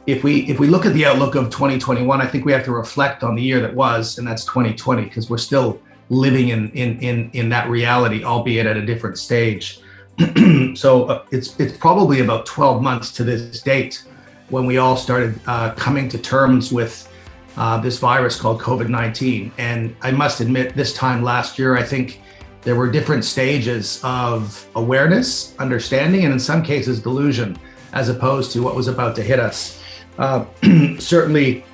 if we look at the outlook of 2021, I think we have to reflect on the year that was, and that's 2020, because we're still living in that reality, albeit at a different stage. So it's probably about 12 months to this date when we all started coming to terms with this virus called COVID-19. And I must admit, this time last year, I think there were different stages of awareness, understanding, and in some cases delusion, as opposed to what was about to hit us. Certainly,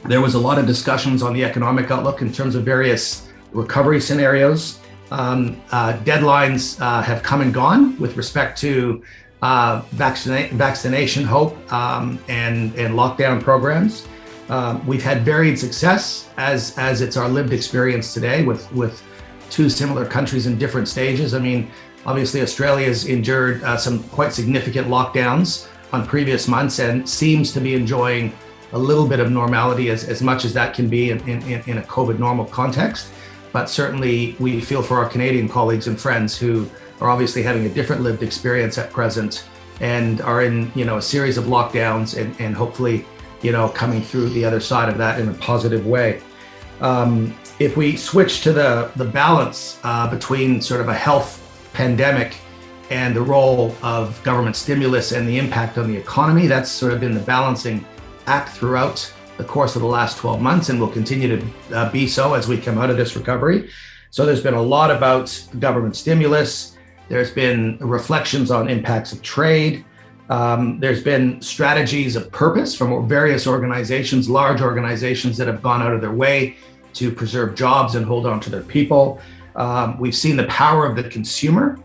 there was a lot of discussions on the economic outlook in terms of various recovery scenarios. Deadlines have come and gone with respect to vaccination hope and lockdown programs. We've had varied success as it's our lived experience today with two similar countries in different stages. I mean, obviously Australia's endured some quite significant lockdowns on previous months and seems to be enjoying a little bit of normality as much as that can be in a COVID normal context. But certainly we feel for our Canadian colleagues and friends who are obviously having a different lived experience at present and are in, a series of lockdowns and hopefully, coming through the other side of that in a positive way. If we switch to the balance between sort of a health pandemic and the role of government stimulus and the impact on the economy, that's sort of been the balancing act throughout the course of the last 12 months and will continue to be so as we come out of this recovery. So there's been a lot about government stimulus. There's been reflections on impacts of trade. There's been strategies of purpose from various organizations, large organizations that have gone out of their way to preserve jobs and hold on to their people. We've seen the power of the consumer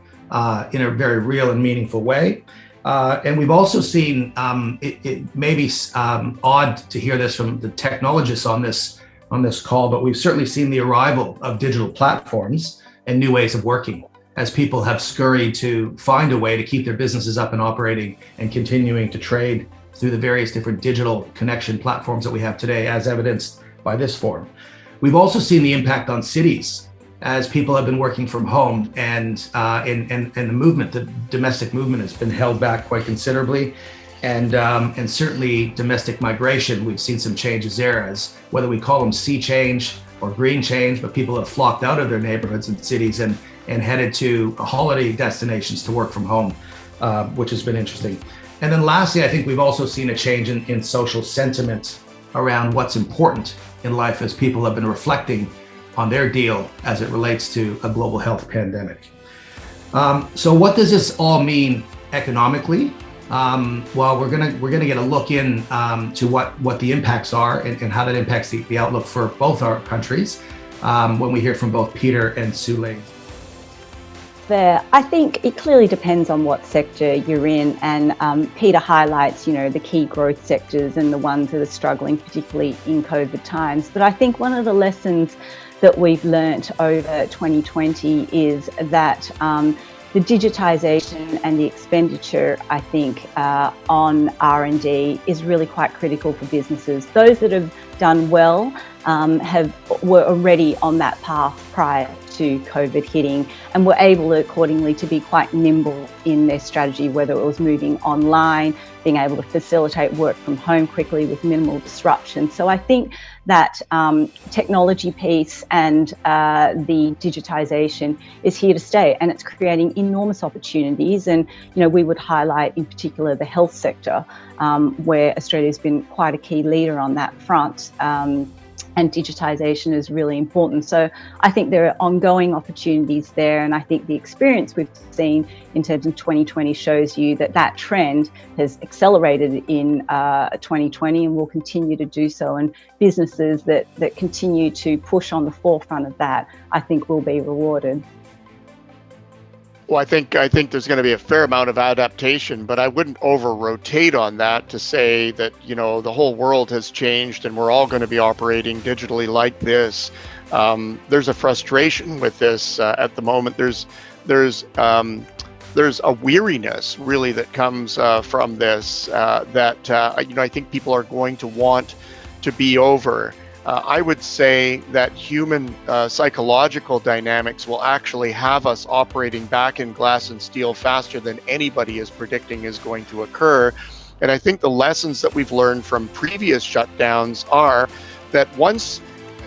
in a very real and meaningful way. And we've also seen, it may be odd to hear this from the technologists on this call, but we've certainly seen the arrival of digital platforms and new ways of working as people have scurried to find a way to keep their businesses up and operating and continuing to trade through the various different digital connection platforms that we have today, as evidenced by this forum. We've also seen the impact on cities as people have been working from home and the movement, the domestic movement has been held back quite considerably. And certainly domestic migration, we've seen some changes there, as whether we call them sea change or green change, but people have flocked out of their neighborhoods and cities and headed to holiday destinations to work from home, which has been interesting. And then lastly, I think we've also seen a change in social sentiment around what's important in life as people have been reflecting on their deal as it relates to a global health pandemic. So what does this all mean economically? Well, we're gonna get a look in to what the impacts are and how that impacts the outlook for both our countries when we hear from both Peter and Su-Lin. There, I think it clearly depends on what sector you're in, and Peter highlights, the key growth sectors and the ones that are struggling, particularly in COVID times. But I think one of the lessons that we've learnt over 2020 is that the digitisation and the expenditure, I think, on R&D is really quite critical for businesses. Those that have done well were already on that path prior to COVID hitting and were able accordingly to be quite nimble in their strategy, whether it was moving online, being able to facilitate work from home quickly with minimal disruption. So I think that technology piece and the digitisation is here to stay, and it's creating enormous opportunities. And we would highlight in particular the health sector, where Australia's been quite a key leader on that front. And digitisation is really important. So I think there are ongoing opportunities there. And I think the experience we've seen in terms of 2020 shows you that trend has accelerated in 2020 and will continue to do so. And businesses that continue to push on the forefront of that, I think will be rewarded. Well, I think there's going to be a fair amount of adaptation, but I wouldn't over-rotate on that to say that, the whole world has changed and we're all going to be operating digitally like this. There's a frustration with this at the moment. There's a weariness really that comes from this that I think people are going to want to be over. I would say that human psychological dynamics will actually have us operating back in glass and steel faster than anybody is predicting is going to occur. And I think the lessons that we've learned from previous shutdowns are that once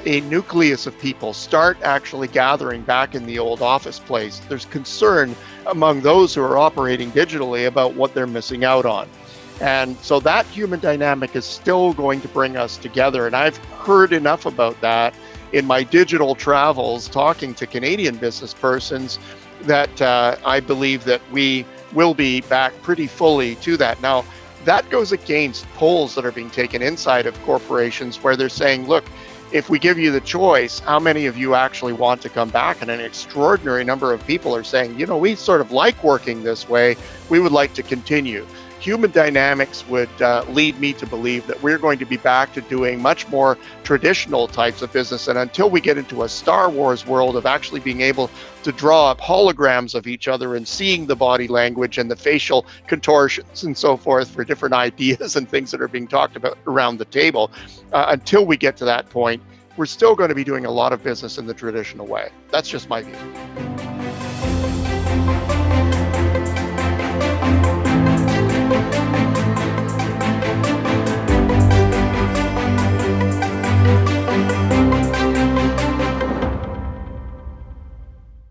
a nucleus of people start actually gathering back in the old office place, there's concern among those who are operating digitally about what they're missing out on. And so that human dynamic is still going to bring us together. And I've heard enough about that in my digital travels, talking to Canadian business persons, that I believe that we will be back pretty fully to that. Now, that goes against polls that are being taken inside of corporations where they're saying, look, if we give you the choice, how many of you actually want to come back? And an extraordinary number of people are saying, you know, we sort of like working this way. We would like to continue. Human dynamics would lead me to believe that we're going to be back to doing much more traditional types of business. And until we get into a Star Wars world of actually being able to draw up holograms of each other and seeing the body language and the facial contortions and so forth for different ideas and things that are being talked about around the table, until we get to that point, we're still going to be doing a lot of business in the traditional way. That's just my view.